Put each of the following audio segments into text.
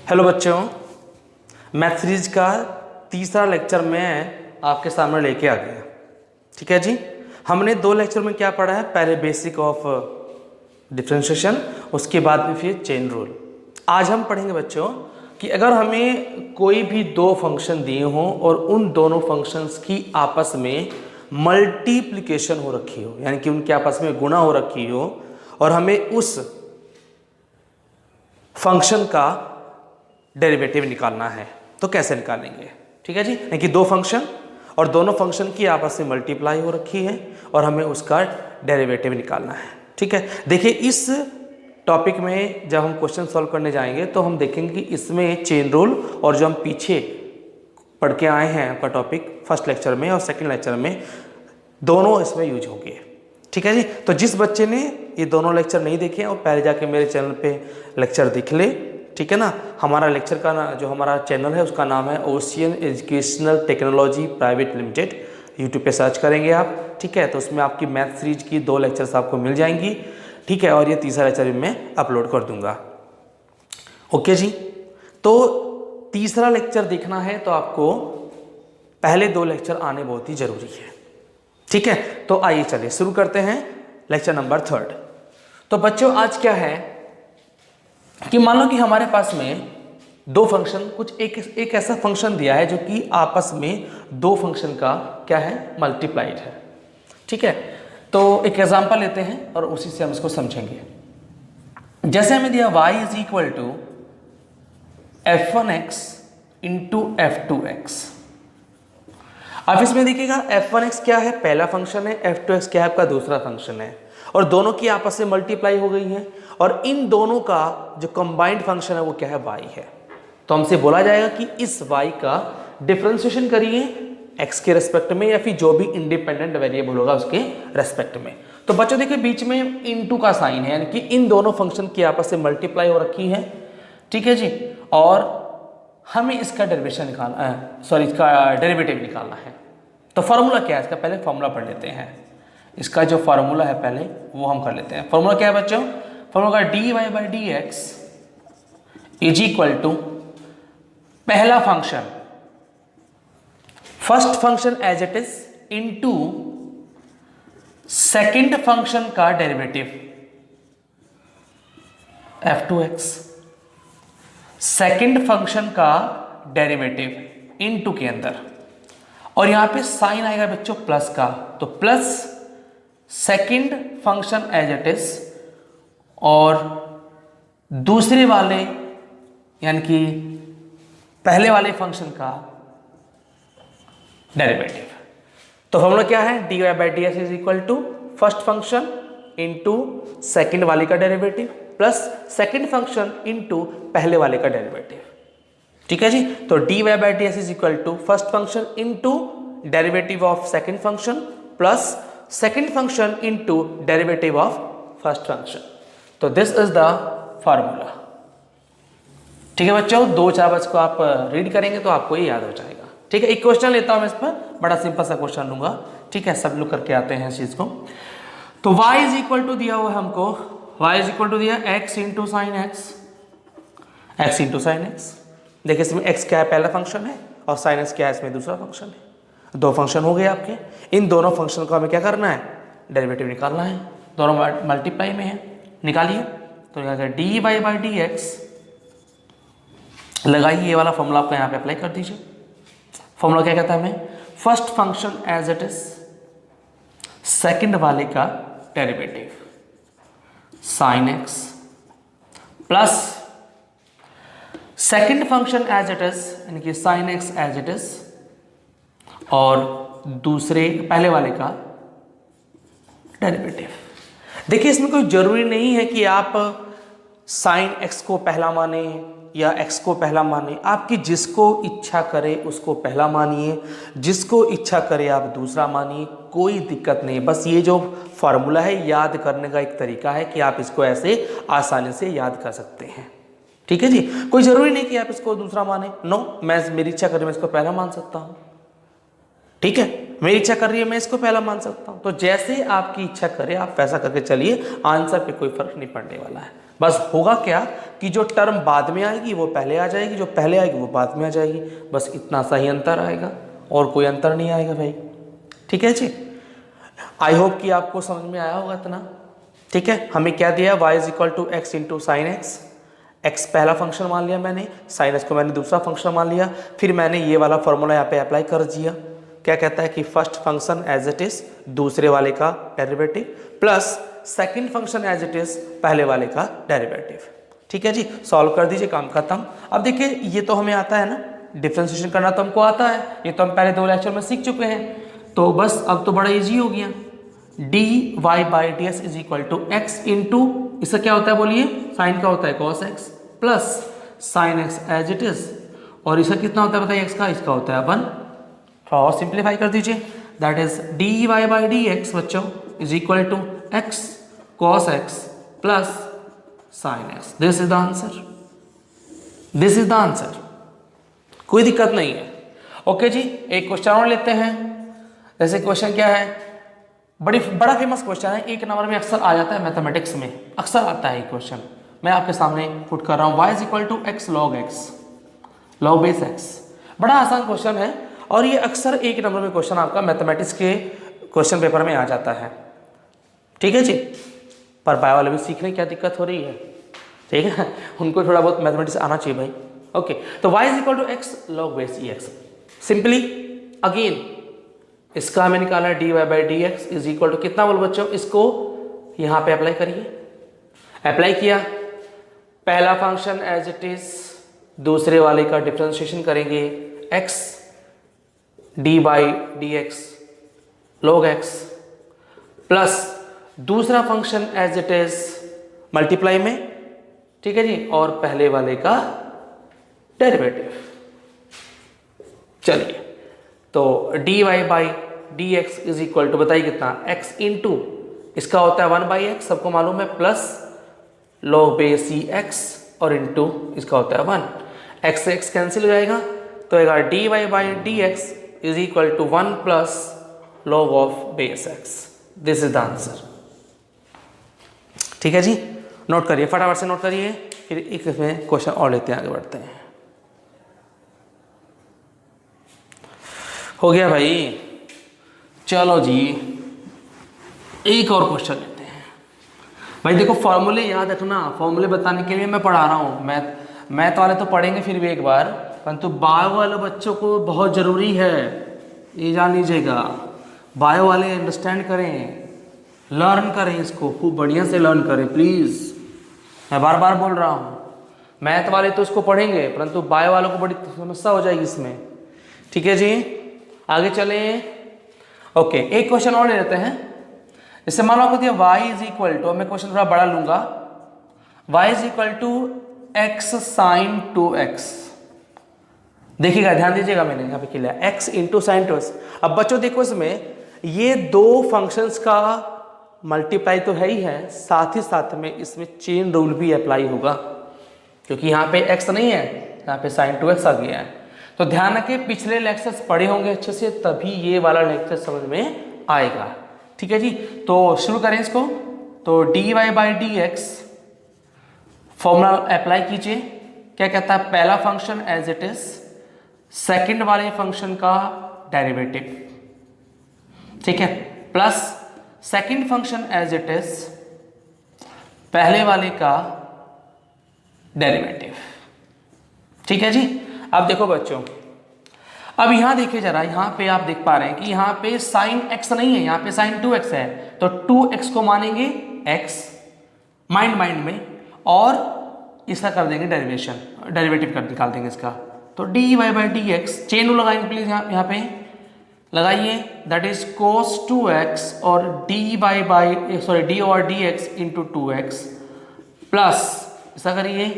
Hello बच्चों, math series का तीसरा लेक्चर मैं आपके सामने लेके आ गया। ठीक है जी। हमने 2 लेक्चर में क्या पढ़ा है? पहले बेसिक ऑफ डिफरेंशिएशन, उसके बाद में फिर चेन रूल। आज हम पढ़ेंगे बच्चों कि अगर हमें कोई भी 2 फंक्शन दिए हों और उन दोनों फंक्शंस की आपस में मल्टीप्लिकेशन हो रखी हो, यानी कि उनके आपस में गुणा हो रखी हो, और हमें उस फंक्शन का डेरिवेटिव निकालना है, तो कैसे निकालेंगे? ठीक है जी। यानी कि 2 फंक्शन और दोनों फंक्शन की आपस में मल्टीप्लाई हो रखी है और हमें उसका डेरिवेटिव निकालना है। ठीक है। देखिए, इस टॉपिक में जब हम क्वेश्चन सॉल्व करने जाएंगे तो हम देखेंगे कि इसमें चेन रूल और जो हम पीछे पढ़ के आए हैं आपका टॉपिक फर्स्ट लेक्चर में और सेकंड लेक्चर में, दोनों इसमें यूज होंगे। ठीक है जी। तो जिस बच्चे ने ये दोनों लेक्चर नहीं देखे हैं वो पहले जाके मेरे चैनल पे लेक्चर देख ले। ठीक है ना। हमारा लेक्चर का जो हमारा चैनल है उसका नाम है ocean educational technology private limited. YouTube पे सर्च करेंगे आप। ठीक है। तो उसमें आपकी मैथ सीरीज की 2 लेक्चर्स आपको मिल जाएंगी। ठीक है। और ये तीसरा लेक्चर भी मैं अपलोड कर दूंगा। ओके जी। तो तीसरा लेक्चर देखना है तो आपको पहले 2 लेक्चर आने बहुत ही जरूरी है। ठीक है। तो आइए चलिए शुरू करते हैं लेक्चर नंबर 3। तो बच्चों आज क्या है कि मान लो कि हमारे पास में 2 फंक्शन, कुछ एक ऐसा फंक्शन दिया है जो कि आपस में 2 फंक्शन का क्या है, मल्टीप्लाइड है। ठीक है। तो एक एग्जांपल लेते हैं और उसी से हम इसको समझेंगे। जैसे हमें दिया y is equal to f1x into f2x। अब इसमें देखिएगा f1x क्या है, पहला फंक्शन है, f2x क्या है, आपका दूसरा फंक्शन है, और दोनों की आपस में मल्टीप्लाई हो गई है, और इन दोनों का जो कंबाइंड फंक्शन है वो क्या है, y है। तो हमसे बोला जाएगा कि इस y का डिफरेंशिएशन करिए x के रेस्पेक्ट में या फिर जो भी इंडिपेंडेंट वेरिएबल होगा उसके रेस्पेक्ट में। तो बच्चों देखिए बीच में इनटू का साइन है, यानी कि इन दोनों फंक्शन की आपस में मल्टीप्लाई हो रखी है। ठीक है जी। और हमें इसका डेरिवेशन निकालना है, सॉरी इसका डेरिवेटिव निकालना है। तो फॉर्मूला क्या है इसका, पहले फॉर्मूला पढ़ लेते हैं। इसका जो फार्मूला है पहले वो हम कर लेते हैं। फार्मूला क्या है बच्चों? फार्मूला का dy by d x is equal to पहला function, first function as it is, into second function का डेरिवेटिव f2x, सेकंड फंक्शन का डेरिवेटिव इनटू के अंदर, और यहां पे साइन आएगा बच्चों प्लस का, तो plus second function as it is और दूसरे वाले यानी कि पहले वाले फंक्शन का डेरिवेटिव। तो फॉर्मूला क्या है, dy by d x is equal to first function into second वाले का derivative plus second function into पहले वाले का डेरिवेटिव। ठीक है जी। तो dy by d x is equal to first function into derivative of second function plus second function into derivative of first function. तो दिस इज द फार्मूला। ठीक है बच्चों, 2-4 बार को आप रीड करेंगे तो आपको ये याद हो जाएगा। ठीक है। एक क्वेश्चन लेता हूं मैं इस पर, बड़ा सिंपल सा क्वेश्चन लूंगा। ठीक है। सब लोग करके आते हैं इस चीज को। तो y इज इक्वल टू दिया हुआ है हमको, y इज इक्वल टू दिया x into sine x, x into sine x. देखिए इसमें x क्या है, पहला फंक्शन है, और साइन x क्या है, इसमें दूसरा फंक्शन है। 2 फंक्शन हो गए आपके। इन दोनों फंक्शन को हमें क्या करना है, डेरिवेटिव निकालना है। दोनों मल्टीप्लाई में है, निकालिए। तो क्या dy बाई डी एक्स लगाइए, ये वाला फॉर्मूला आपको यहाँ पे अप्लाई कर दीजिए। फॉर्मूला क्या कहता है हमें, first function as it is, second वाले का derivative sine x plus second function as it is यानी कि sine x as it is और दूसरे पहले वाले का डेरिवेटिव। देखिए इसमें कोई जरूरी नहीं है कि आप साइन एक्स को पहला माने या x को पहला माने, आपकी जिसको इच्छा करे उसको पहला मानिए, जिसको इच्छा करे आप दूसरा मानिए, कोई दिक्कत नहीं। बस ये जो फार्मूला है याद करने का एक तरीका है कि आप इसको ऐसे आसानी से याद कर सकते हैं। ठीक है जी। कोई जरूरी नहीं कि आप इसको दूसरा माने, नो, मैं मेरी इच्छा करे मैं इसको पहला मान सकता हूं। ठीक है। मेरी इच्छा कर रही है मैं इसको पहला मान सकता हूँ। तो जैसे आपकी इच्छा करे आप वैसा करके चलिए, आंसर पे कोई फर्क नहीं पड़ने वाला है। बस होगा क्या कि जो टर्म बाद में आएगी वो पहले आ जाएगी, जो पहले आएगी वो बाद में आ जाएगी, बस इतना सा ही अंतर आएगा और कोई अंतर नहीं आएगा भाई। ठीक है जी, आई होप कि आपको समझ में आया होगा इतना। ठीक है, हमें क्या दिया, y is equal to x into sine x. X पहला फंक्शन मान लिया मैंने, साइन एक्स को मैंने दूसरा फंक्शन मान लिया, फिर मैंने ये वाला फॉर्मूला यहाँ पे अप्लाई कर दिया। क्या कहता है कि first function as it is दूसरे वाले का derivative plus second function as it is पहले वाले का डेरिवेटिव। ठीक है जी, सॉल्व कर दीजिए, काम खत्म। अब देखिए ये तो हमें आता है ना, डिफरेंशिएशन करना तो हमको आता है, ये तो हम पहले 2 लेक्चर में सीख चुके हैं। तो बस अब तो बड़ा इजी हो गया। D y by d x is equal to x into, इसका क्या होता है बोलिए, साइन का होता है cos x plus sine x as it is, और इसका कितना होता है बताइए एक्स का, इसका होता है 1। थोड़ा और सिंप्लीफाई कर दीजिए, that is d y by d x बच्चों is equal to x cos x plus sine x. This is the answer, this is the answer, कोई दिक्कत नहीं है। ओके जी, एक क्वेश्चन और लेते हैं। जैसे क्वेश्चन क्या है, बड़ा फेमस क्वेश्चन है, 1 नंबर में अक्सर आ जाता है, मैथमेटिक्स में अक्सर आता है ये क्वेश्चन। मैं आपके सामने पुट कर रहा हूँ, y is equal to x log x, log base x. बड़ा आसान क्वेश्चन है और ये अक्सर 1 नंबर में क्वेश्चन आपका मैथमेटिक्स के क्वेश्चन पेपर में आ जाता है। ठीक है जी, पर बायो वाले भी सीख रहे, क्या दिक्कत हो रही है, ठीक है, उनको थोड़ा बहुत मैथमेटिक्स आना चाहिए भाई। ओके, तो y is equal to x log base e x. Simply again इसका हमें निकाला है d y by d x is equal to कितना बोल बच्चों, इसको यहाँ पे अप्लाई करिए। अप्लाई किया, पहला फंक्शन एज इट इज दूसरे वाले का डिफरेंशिएशन करेंगे, x d by d x log x plus दूसरा function as it is multiply में, ठीक है जी, और पहले वाले का डेरिवेटिव। चलिए, तो d y by d x is equal to बताइए कितना, x इंटू इसका होता है 1 बाई एक्स, सबको मालूम है, plus log base C x और इंटू इसका होता है 1। x से x कैंसिल हो जाएगा तो आएगा d y by d x is equal to 1 plus log of base x। This is the answer. ठीक है जी, नोट करिए, फटाफट से नोट करिए, फिर एक इसमें क्वेश्चन और लेते हैं, आगे बढ़ते हैं। हो गया भाई, चलो जी एक और क्वेश्चन लेते हैं। भाई देखो फॉर्मूले याद रखना, फॉर्मूले बताने के लिए मैं पढ़ा रहा हूँ। मैथ वाले तो पढ़ेंगे फिर भी एक बार, परंतु बायो वाले बच्चों को बहुत ज़रूरी है, ये जान लीजिएगा। बायो वाले अंडरस्टैंड करें, लर्न करें, इसको खूब बढ़िया से लर्न करें प्लीज़। मैं बार बार बोल रहा हूँ, मैथ वाले तो इसको पढ़ेंगे परंतु बायो वालों को बड़ी समस्या हो जाएगी इसमें। ठीक है जी, आगे चले। ओके, एक क्वेश्चन और ले लेते हैं। जैसे मान लो आपको दिया y इज इक्वल टू, मैं क्वेश्चन थोड़ा बड़ा लूंगा, y is equal to x sine 2x। देखिएगा, ध्यान दीजिएगा, मैंने यहाँ पे किया x इंटू साइन 2x। अब बच्चों देखो इसमें ये दो फंक्शंस का मल्टीप्लाई तो है ही है, साथ ही साथ में इसमें चेन रूल भी अप्लाई होगा, क्योंकि यहाँ पे x नहीं है, यहाँ पे साइन 2x आ गया है। तो ध्यान रखें, पिछले लेक्चर्स पढ़े होंगे अच्छे से, तभी ये वाला लेक्चर समझ में आएगा। ठीक है जी, तो शुरू करें इसको। तो d y by d x formula apply कीजिए। क्या कहता है, पहला function as it is second वाले फंक्शन का डेरिवेटिव, ठीक है, plus second function as it is पहले वाले का डेरिवेटिव। ठीक है जी, अब देखो बच्चों, अब यहां देखिए जरा, यहां पे आप देख पा रहे हैं कि यहां पे साइन x नहीं है, यहां पे साइन 2x है, तो 2x को मानेंगे x माइंड में, और इसका कर देंगे डेरिवेटिव कर निकाल देंगे इसका। तो d y by d x, chain rule लगाएंगे प्लीज, यहाँ पे लगाइए, दैट इज cos 2x और d y by sorry d और d x into 2x plus ऐसा करिए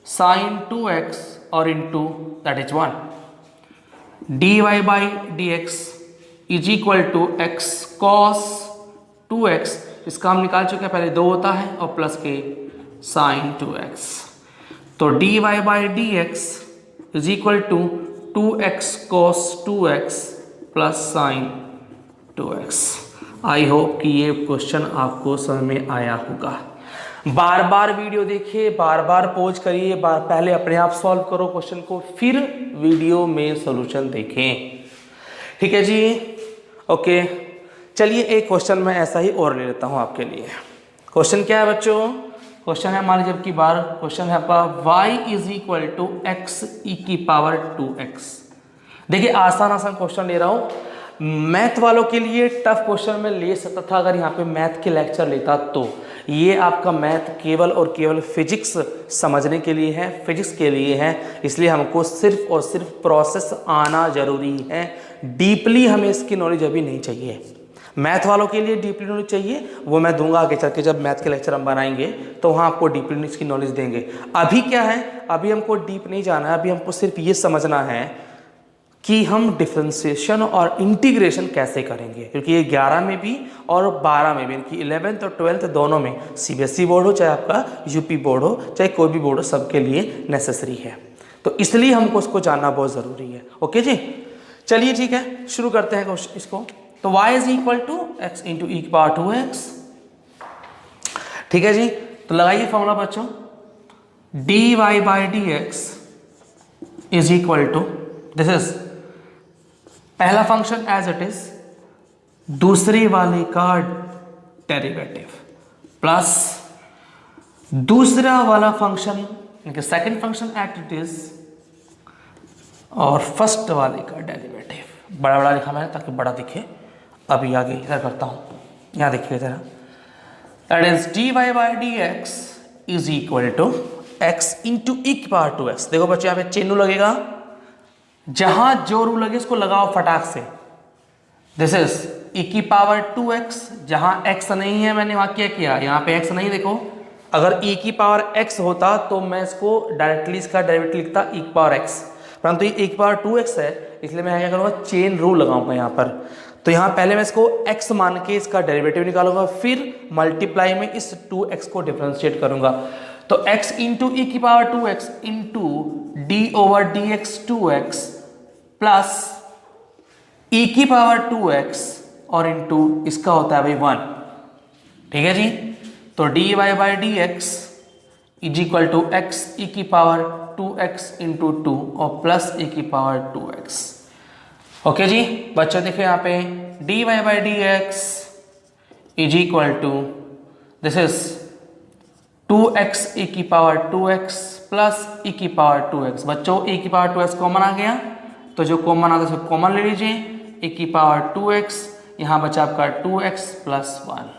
साइन 2x और into that is 1। D y by d x is equal to x cos 2x, इसका हम निकाल चुके हैं, पहले 2 होता है और प्लस के साइन 2x। तो d y by d x is equal to 2x cos 2x plus sine 2x। I hope कि ये क्वेश्चन आपको समझ में आया होगा। बार बार वीडियो देखिए, बार बार पॉज करिए, पहले अपने आप सॉल्व करो क्वेश्चन को, फिर वीडियो में सॉल्यूशन देखें। ठीक है जी, ओके। चलिए एक क्वेश्चन मैं ऐसा ही और ले लेता हूं आपके लिए। क्वेश्चन क्या है बच्चों? क्वेश्चन है हमारे जब की बार, क्वेश्चन है आपका y is equal to x e की पावर 2x। देखिए आसान आसान क्वेश्चन ले रहा हूं। मैथ वालों के लिए टफ क्वेश्चन में ले सकता था अगर यहाँ पे मैथ के लेक्चर लेता, तो ये आपका मैथ केवल और केवल फिजिक्स समझने के लिए है, फिजिक्स के लिए है। इसलिए हमको सिर्फ और सिर्फ प्रोसेस आना जरूरी है। डीपली हमें इसकी नॉलेज अभी नहीं चाहिए। मैथ वालों के लिए डीपली नॉलेज चाहिए, वो मैं दूंगा आगे चल के, जब मैथ के लेक्चर हम बनाएंगे तो वहाँ आपको डीपली इसकी नॉलेज देंगे। अभी क्या है, अभी हमको डीप नहीं जाना है, अभी हमको सिर्फ ये समझना है कि हम डिफरेंशिएशन और इंटीग्रेशन कैसे करेंगे, क्योंकि ये 11 में भी और 12 में भी, यानी 11th और 12th दोनों में, सीबीएसई बोर्ड हो चाहे आपका यूपी बोर्ड हो चाहे कोई भी बोर्ड हो, सबके लिए नेसेसरी है। तो इसलिए हमको उसको जानना बहुत ज़रूरी है। ओके जी, चलिए ठीक है, शुरू करते हैं इसको। तो y is equal to x into e की पावर 2x। ठीक है जी, तो लगाइए फॉर्मूला बच्चों, dy by d x is equal to, this is पहला फंक्शन एज इट इज, दूसरी वाले का डेरिवेटिव प्लस दूसरा वाला function, second function at it is, और फर्स्ट वाले का डेरिवेटिव। बड़ा बड़ा लिखा मैंने ताकि बड़ा दिखे। अभी आगे इधर करता हूं, यहां देखिए जरा, that is dy by d x is equal to x into e की पावर 2x। देखो बच्चों यहाँ पे चिन्ह लगेगा, जहां जो रूल लगे इसको लगाओ फटाक से। दिस इज ई की पावर 2x, जहां x नहीं है मैंने वहां क्या किया, यहाँ पे x नहीं, देखो अगर e की पावर x होता तो मैं इसको डायरेक्टली इसका डेरिवेटिव लिखता e की पावर x, परंतु ये e की पावर 2x है, इसलिए मैं क्या करूँगा, चेन रूल लगाऊंगा यहाँ पर। तो यहाँ पहले मैं इसको x मान के इसका डेरिवेटिव निकालूंगा, फिर मल्टीप्लाई में इस 2x को डिफरेंशिएट करूंगा। तो x इंटू ई की power 2x into D over D x 2x plus e की पावर 2x और इंटू इसका होता है भाई 1। ठीक है जी, तो dy by d x is equal to x e की पावर 2x इंटू 2 और प्लस e की पावर 2x। ओके जी बच्चों, देखो यहाँ पे dy by d x is equal to, this is 2x e की पावर 2x प्लस e की पावर 2x। बच्चों e की पावर 2x कॉमन आ गया, तो जो कॉमन आता है उसको कॉमन ले लीजिए, e की पावर 2x, यहाँ बचा आपका 2x plus 1।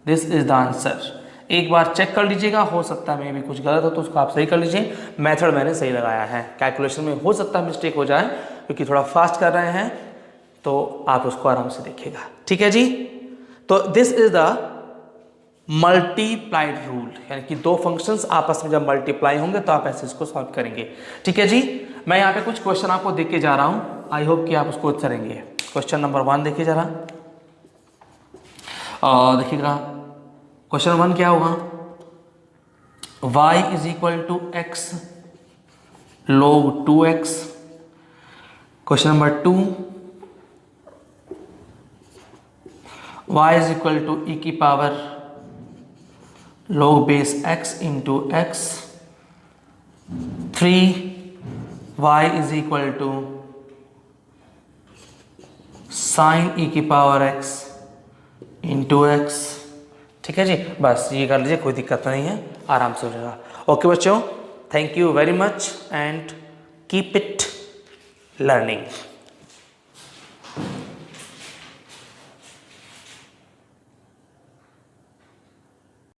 This is the answer. एक बार चेक कर लीजिएगा, हो सकता है मैं भी कुछ गलत हो तो उसको आप सही कर लीजिए। मेथड मैंने सही लगाया है, कैलकुलेशन में हो सकता है मिस्टेक हो जाए क्योंकि थोड़ा फास्ट कर रहे हैं, तो आप उसको आराम से देखिएगा। ठीक है जी, तो this is the multiplied rule, यानी कि दो फंक्शंस आपस में जब मल्टीप्लाई होंगे तो आप ऐसे इसको सॉल्व करेंगे। ठीक है जी, मैं यहाँ पे कुछ क्वेश्चन आपको देख के जा रहा हूँ, आई होप कि आप उसको करेंगे। क्वेश्चन नंबर 1 देखिए जरा, देखिएगा क्वेश्चन 1 क्या होगा, y is equal to x log 2x। Question number 2, y is equal to e की power log base x into x. 3, y is equal to sine e की पावर x इंटू एक्स। ठीक है जी, बस ये कर लीजिए, कोई दिक्कत नहीं है, आराम से हो जाएगा। ओके बच्चों, thank you very much and keep it learning.